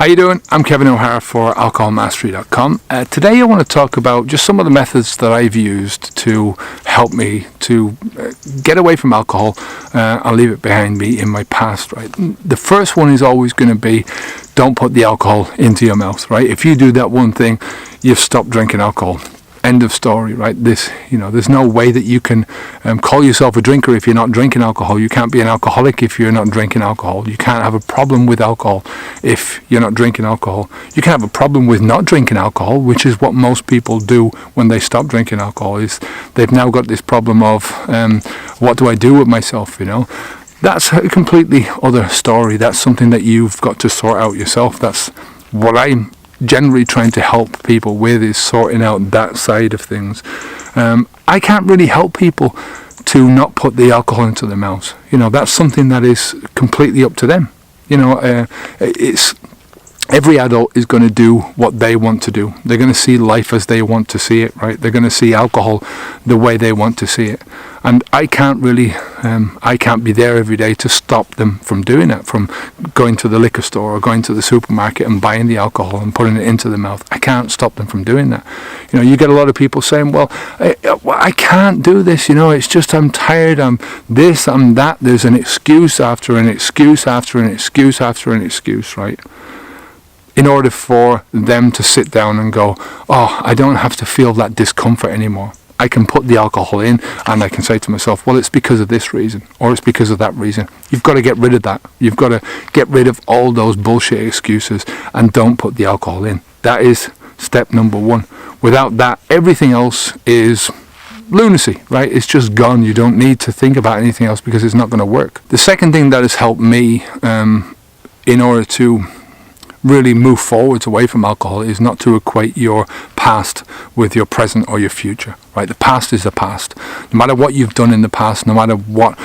How you doing? I'm Kevin O'Hara for alcoholmastery.com. Today I want to talk about just some of the methods that I've used to help me to get away from alcohol and leave it behind me in my past, right? The first one is always going to be, don't put the alcohol into your mouth, right? If you do that one thing, you've stopped drinking alcohol. End of story, right? There's no way that you can call yourself a drinker if you're not drinking alcohol. You can't be an alcoholic if you're not drinking alcohol. You can't have a problem with alcohol if you're not drinking alcohol. You can have a problem with not drinking alcohol, which is what most people do when they stop drinking alcohol. Is they've now got this problem of what do I do with myself? That's a completely other story. That's something that you've got to sort out yourself. That's what I'm generally trying to help people with, is sorting out that side of things. I can't really help people to not put the alcohol into their mouths. That's something that is completely up to them. It's every adult is going to do what they want to do. They're going to see life as they want to see it, right? They're going to see alcohol the way they want to see it. And I can't really, I can't be there every day to stop them from doing that, from going to the liquor store or going to the supermarket and buying the alcohol and putting it into the mouth. I can't stop them from doing that. You get a lot of people saying, well, I can't do this, it's just I'm tired, I'm this, I'm that. There's an excuse after an excuse after an excuse after an excuse, right? In order for them to sit down and go, oh, I don't have to feel that discomfort anymore. I can put the alcohol in and I can say to myself, well, it's because of this reason or it's because of that reason. You've got to get rid of that. You've got to get rid of all those bullshit excuses and don't put the alcohol in. That is step number one. Without that, everything else is lunacy, right? It's just gone. You don't need to think about anything else because it's not going to work. The second thing that has helped me in order to really move forwards away from alcohol is not to equate your past with your present or your future, right? The past is the past. No matter what you've done in the past, no matter what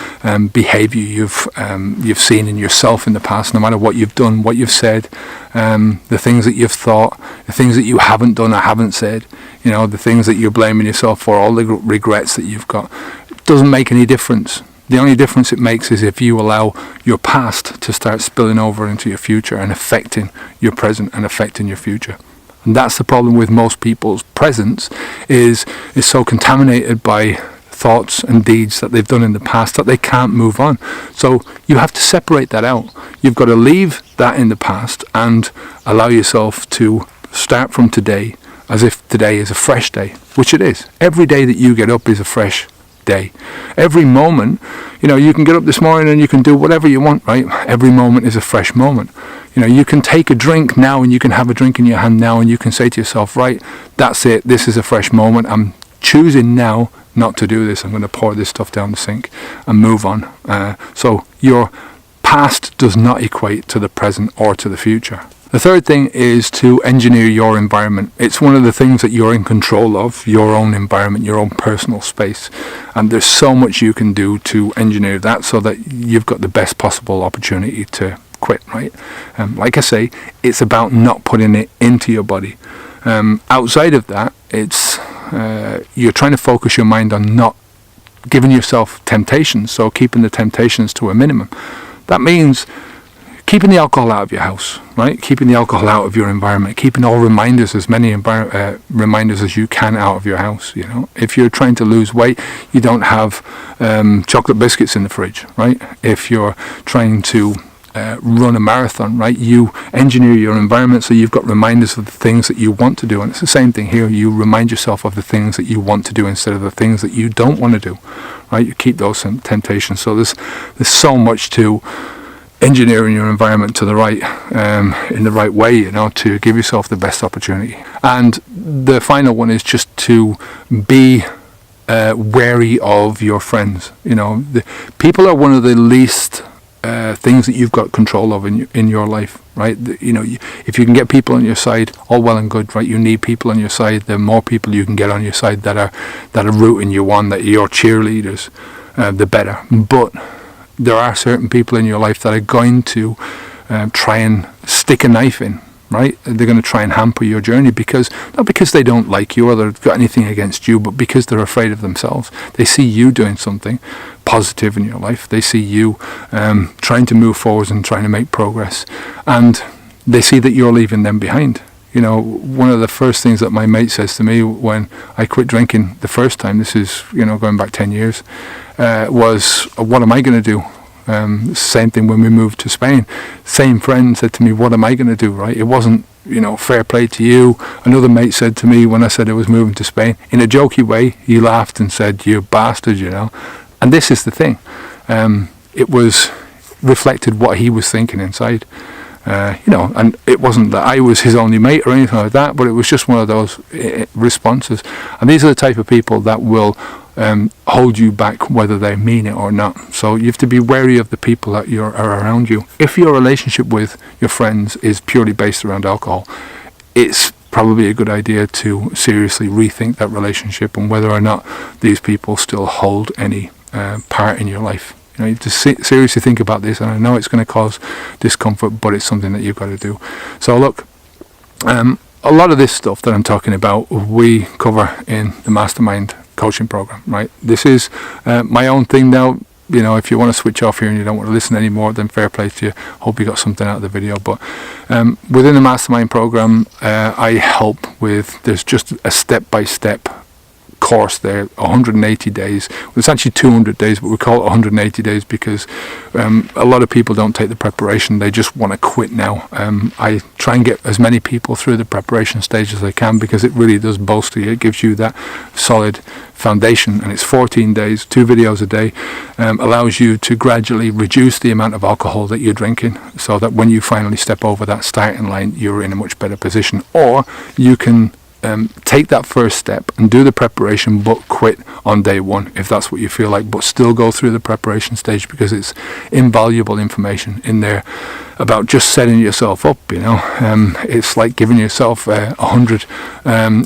behavior you've seen in yourself in the past, no matter what you've done, what you've said, the things that you've thought, the things that you haven't done or haven't said, the things that you're blaming yourself for, all the regrets that you've got, it doesn't make any difference. The only difference it makes is if you allow your past to start spilling over into your future and affecting your present and affecting your future. And that's the problem with most people's presence is so contaminated by thoughts and deeds that they've done in the past that they can't move on. So you have to separate that out. You've got to leave that in the past and allow yourself to start from today as if today is a fresh day, which it is. Every day that you get up is a fresh day. Every moment, you can get up this morning and you can do whatever you want, right? Every moment is a fresh moment. You can take a drink now and you can have a drink in your hand now and you can say to yourself, right, that's it, this is a fresh moment. I'm choosing now not to do this. I'm going to pour this stuff down the sink and move on. So your past does not equate to the present or to the future. The third thing is to engineer your environment. It's one of the things that you're in control of, your own environment, your own personal space. And there's so much you can do to engineer that so that you've got the best possible opportunity to quit, right? Like I say, it's about not putting it into your body. Outside of that, it's you're trying to focus your mind on not giving yourself temptations, so keeping the temptations to a minimum. That means keeping the alcohol out of your house, right? Keeping the alcohol out of your environment, keeping all reminders, as many reminders as you can out of your house, If you're trying to lose weight, you don't have chocolate biscuits in the fridge, right? If you're trying to run a marathon, right? You engineer your environment so you've got reminders of the things that you want to do. And it's the same thing here. You remind yourself of the things that you want to do instead of the things that you don't want to do, right? You keep those temptations. So there's so much to engineering your environment to the right, in the right way, to give yourself the best opportunity. And the final one is just to be wary of your friends. The people are one of the least things that you've got control of in your life, right? If you can get people on your side, all well and good, right? You need people on your side. The more people you can get on your side that are rooting you on, that are your cheerleaders, the better. But there are certain people in your life that are going to try and stick a knife in, right? They're going to try and hamper your journey not because they don't like you or they've got anything against you, but because they're afraid of themselves. They see you doing something positive in your life. They see you trying to move forward and trying to make progress. And they see that you're leaving them behind. You know, one of the first things that my mate says to me when I quit drinking the first time, this is, you know, going back 10 years, was, what am I going to do? Same thing when we moved to Spain. Same friend said to me, what am I going to do, right? It wasn't, you know, fair play to you. Another mate said to me when I said I was moving to Spain, in a jokey way, he laughed and said, you bastard, you know. And this is the thing. It was reflected what he was thinking inside. You know, and it wasn't that I was his only mate or anything like that, but it was just one of those responses. And these are the type of people that will hold you back whether they mean it or not. So you have to be wary of the people that are around you. If your relationship with your friends is purely based around alcohol, it's probably a good idea to seriously rethink that relationship and whether or not these people still hold any part in your life. You know, you have to seriously think about this, and I know it's going to cause discomfort, but it's something that you've got to do. So look, a lot of this stuff that I'm talking about we cover in the Mastermind coaching program, right? This is my own thing now. You know, if you want to switch off here and you don't want to listen anymore, then fair play to you. Hope you got something out of the video. But within the Mastermind program, I help with, there's just a step-by-step course there, 180 days. Well, it's actually 200 days, but we call it 180 days because a lot of people don't take the preparation. They just want to quit now. I try and get as many people through the preparation stage as I can because it really does bolster you. It gives you that solid foundation, and it's 14 days, 2 videos a day, allows you to gradually reduce the amount of alcohol that you're drinking so that when you finally step over that starting line, you're in a much better position. Or you can take that first step and do the preparation but quit on day one if that's what you feel like, but still go through the preparation stage because it's invaluable information in there about just setting yourself up. You know, it's like giving yourself 100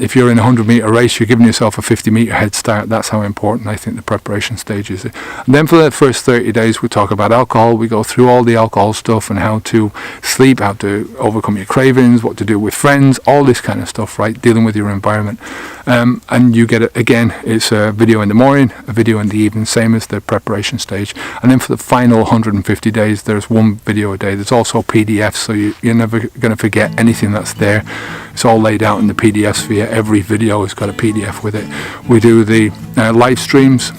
if you're in a 100-meter race, you're giving yourself a 50-meter head start. That's how important I think the preparation stage is. And then for the first 30 days we talk about alcohol. We go through all the alcohol stuff and how to sleep, how to overcome your cravings, what to do with friends, all this kind of stuff, right? Dealing with your environment. And you get it again, it's a video in the morning, a video in the evening, same as the preparation stage. And then for the final 150 days there's 1 video a day. There's also PDFs, so you're never going to forget anything that's there. It's all laid out in the PDFs for you. Every video has got a PDF with it. We do the live streams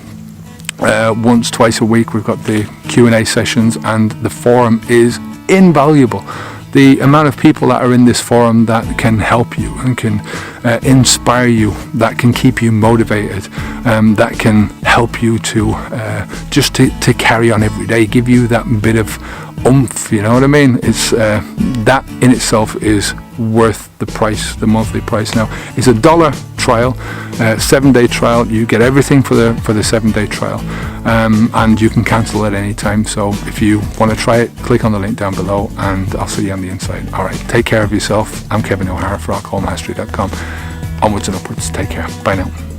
once, twice a week. We've got the Q&A sessions, and the forum is invaluable. The amount of people that are in this forum that can help you and can inspire you, that can keep you motivated, that can help you to just to carry on every day, give you that bit of oomph, you know what I mean? It's that in itself is worth the price, the monthly price. Now it's $1 trial, 7-day trial. You get everything for the 7-day trial, and you can cancel at any time. So if you want to try it, click on the link down below and I'll see you on the inside. All right, take care of yourself. I'm Kevin O'Hara for alcoholmastery.com. Onwards and upwards. Take care. Bye now.